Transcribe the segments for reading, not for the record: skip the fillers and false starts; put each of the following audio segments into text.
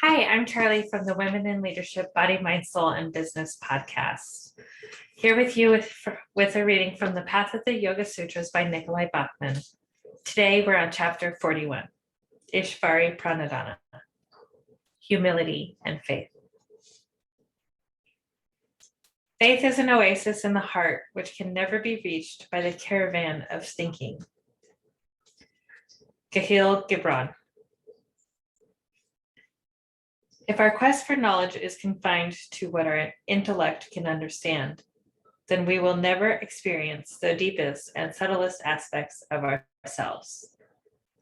Hi, I'm Charlie from the Women in Leadership Body, Mind, Soul, and Business podcast. Here with you with a reading from the Path of the Yoga Sutras by Nicolai Bachman. Today we're on chapter 41, Isvara-Pranidhana, Humility and Faith. Faith is an oasis in the heart which can never be reached by the caravan of thinking. Gahil Gibran. If our quest for knowledge is confined to what our intellect can understand, then we will never experience the deepest and subtlest aspects of ourselves.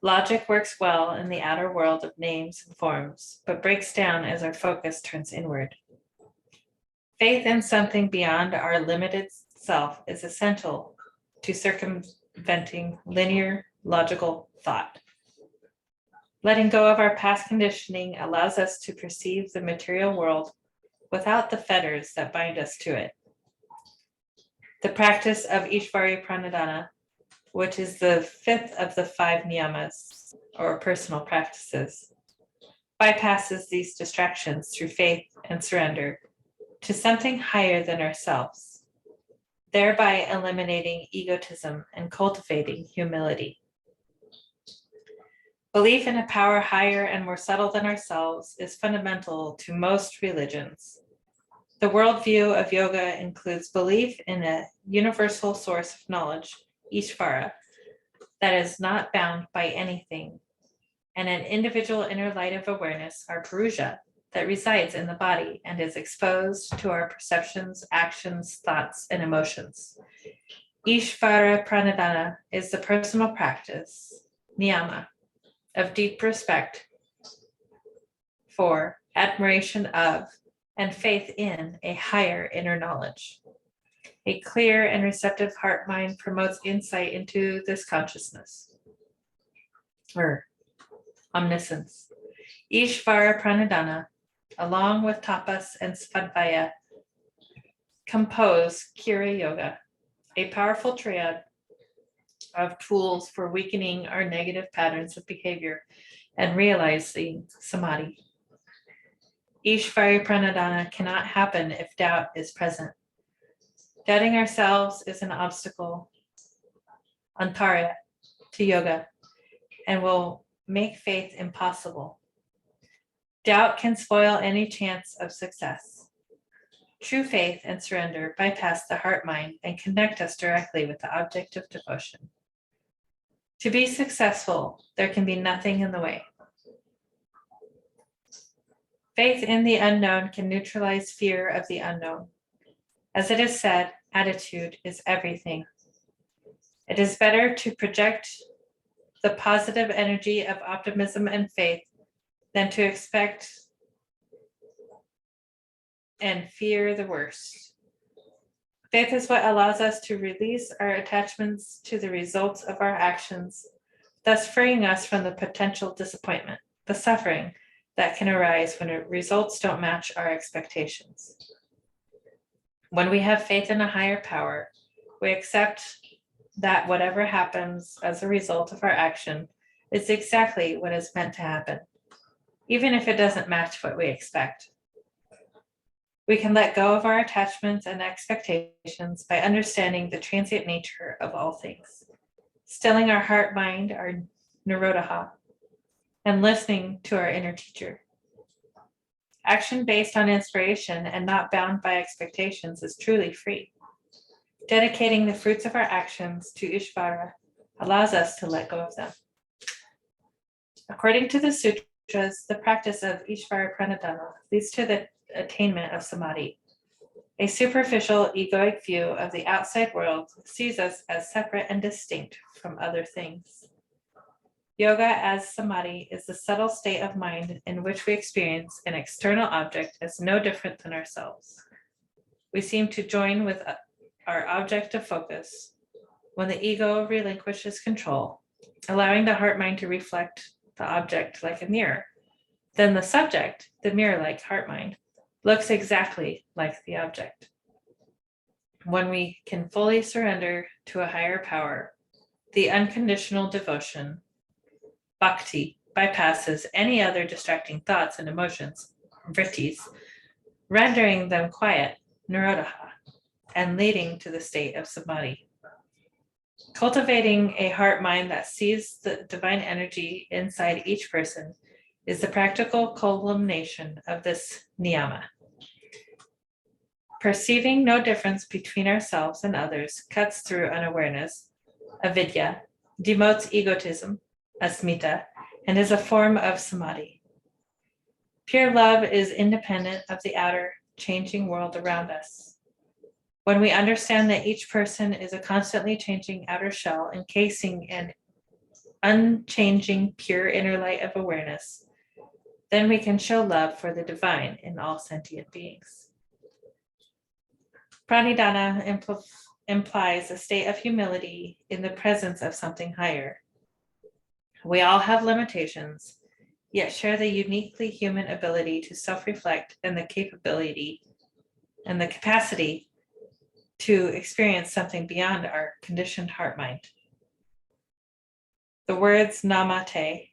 Logic works well in the outer world of names and forms, but breaks down as our focus turns inward. Faith in something beyond our limited self is essential to circumventing linear, logical thought. Letting go of our past conditioning allows us to perceive the material world without the fetters that bind us to it. The practice of Isvara-Pranidhana, which is the fifth of the 5 niyamas, or personal practices, bypasses these distractions through faith and surrender to something higher than ourselves, thereby eliminating egotism and cultivating humility. Belief in a power higher and more subtle than ourselves is fundamental to most religions. The worldview of yoga includes belief in a universal source of knowledge, Isvara, that is not bound by anything, and an individual inner light of awareness, our Puruja, that resides in the body and is exposed to our perceptions, actions, thoughts, and emotions. Isvara-Pranidhana is the personal practice, niyama, of deep respect for, admiration of, and faith in a higher inner knowledge. A clear and receptive heart-mind promotes insight into this consciousness, or omniscience. Isvara-Pranidhana, along with tapas and svadhyaya, compose Kriya Yoga, a powerful triad of tools for weakening our negative patterns of behavior and realizing samadhi. Isvara-Pranidhana cannot happen if doubt is present. Doubting ourselves is an obstacle, antarya, to yoga, and will make faith impossible. Doubt can spoil any chance of success. True faith and surrender bypass the heart-mind and connect us directly with the object of devotion. To be successful, there can be nothing in the way. Faith in the unknown can neutralize fear of the unknown. As it is said, attitude is everything. It is better to project the positive energy of optimism and faith than to expect and fear the worst. Faith is what allows us to release our attachments to the results of our actions, thus freeing us from the potential disappointment, the suffering that can arise when results don't match our expectations. When we have faith in a higher power, we accept that whatever happens as a result of our action is exactly what is meant to happen, even if it doesn't match what we expect. We can let go of our attachments and expectations by understanding the transient nature of all things, stilling our heart, mind, our nirodha, and listening to our inner teacher. Action based on inspiration and not bound by expectations is truly free. Dedicating the fruits of our actions to Isvara allows us to let go of them. According to the Sutras, the practice of Isvara-Pranidhana leads to the attainment of samadhi. A superficial egoic view of the outside world sees us as separate and distinct from other things. Yoga as samadhi is the subtle state of mind in which we experience an external object as no different than ourselves. We seem to join with our object of focus when the ego relinquishes control, allowing the heart-mind to reflect the object like a mirror. Then the subject, the mirror-like heart-mind, looks exactly like the object. When we can fully surrender to a higher power, the unconditional devotion, bhakti, bypasses any other distracting thoughts and emotions, vrittis, rendering them quiet, nirodha, and leading to the state of samadhi. Cultivating a heart mind that sees the divine energy inside each person is the practical culmination of this niyama. Perceiving no difference between ourselves and others cuts through unawareness, avidya, demotes egotism, asmita, and is a form of samadhi. Pure love is independent of the outer, changing world around us. When we understand that each person is a constantly changing outer shell encasing an unchanging, pure inner light of awareness, then we can show love for the divine in all sentient beings. Pranidhana implies a state of humility in the presence of something higher. We all have limitations, yet share the uniquely human ability to self-reflect and the capability and the capacity to experience something beyond our conditioned heart mind. The words namate,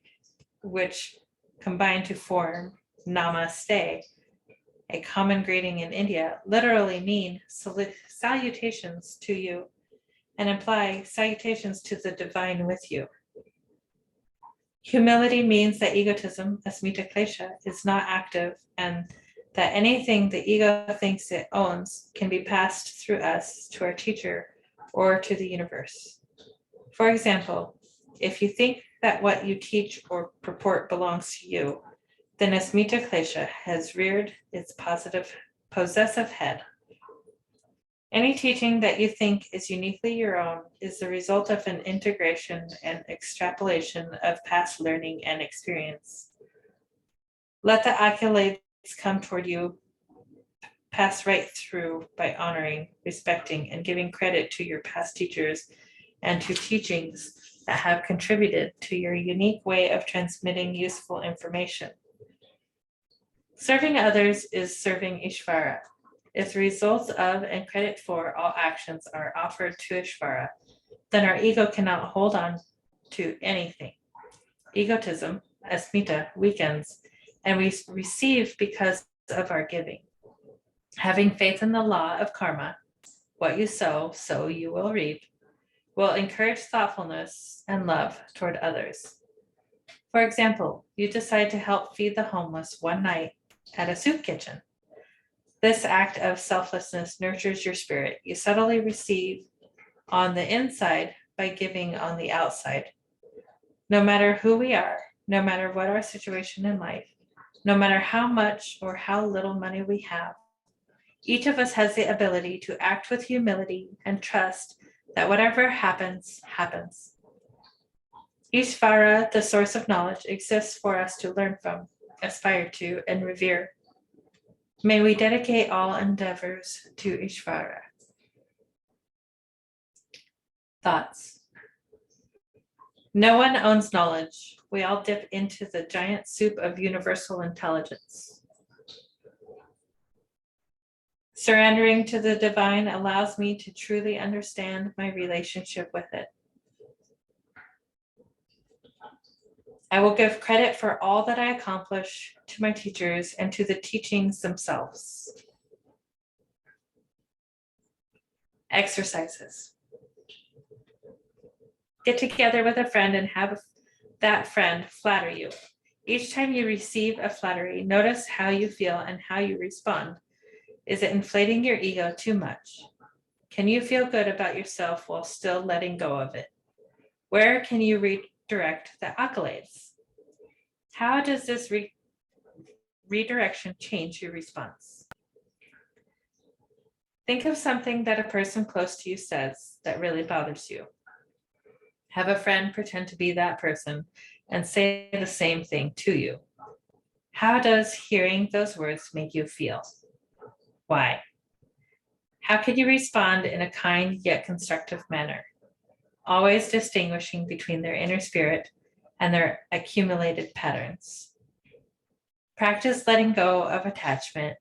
which combine to form namaste, a common greeting in India, literally mean salutations to you and imply salutations to the divine with you. Humility means that egotism, asmita klesha, is not active and that anything the ego thinks it owns can be passed through us to our teacher or to the universe. For example, if you think that what you teach or purport belongs to you, then asmita klesha has reared its possessive head. Any teaching that you think is uniquely your own is the result of an integration and extrapolation of past learning and experience. Let the accolades come toward you, pass right through by honoring, respecting, and giving credit to your past teachers and to teachings that have contributed to your unique way of transmitting useful information. Serving others is serving Isvara. If the results of and credit for all actions are offered to Isvara, then our ego cannot hold on to anything. Egotism, asmita, weakens, and we receive because of our giving. Having faith in the law of karma, what you sow, so you will reap, will encourage thoughtfulness and love toward others. For example, you decide to help feed the homeless one night at a soup kitchen. This act of selflessness nurtures your spirit. You subtly receive on the inside by giving on the outside. No matter who we are, no matter what our situation in life, no matter how much or how little money we have, each of us has the ability to act with humility and trust that whatever happens, happens. Isvara, the source of knowledge, exists for us to learn from, aspire to, and revere. May we dedicate all endeavors to Isvara. Thoughts. No one owns knowledge. We all dip into the giant soup of universal intelligence. Surrendering to the divine allows me to truly understand my relationship with it. I will give credit for all that I accomplish to my teachers and to the teachings themselves. Exercises. Get together with a friend and have that friend flatter you. Each time you receive a flattery, notice how you feel and how you respond. Is it inflating your ego too much? Can you feel good about yourself while still letting go of it? Where can you redirect the accolades? How does this redirection change your response? Think of something that a person close to you says that really bothers you. Have a friend pretend to be that person and say the same thing to you. How does hearing those words make you feel? Why? How can you respond in a kind yet constructive manner, always distinguishing between their inner spirit and their accumulated patterns? Practice letting go of attachment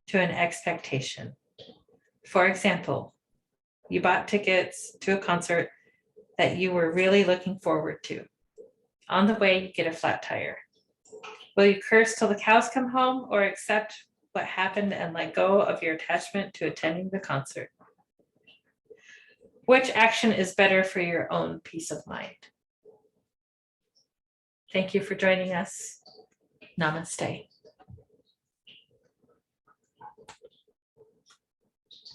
to an expectation. For example, you bought tickets to a concert that you were really looking forward to. On the way, you get a flat tire. Will you curse till the cows come home or accept what happened and let go of your attachment to attending the concert? Which action is better for your own peace of mind? Thank you for joining us. Namaste.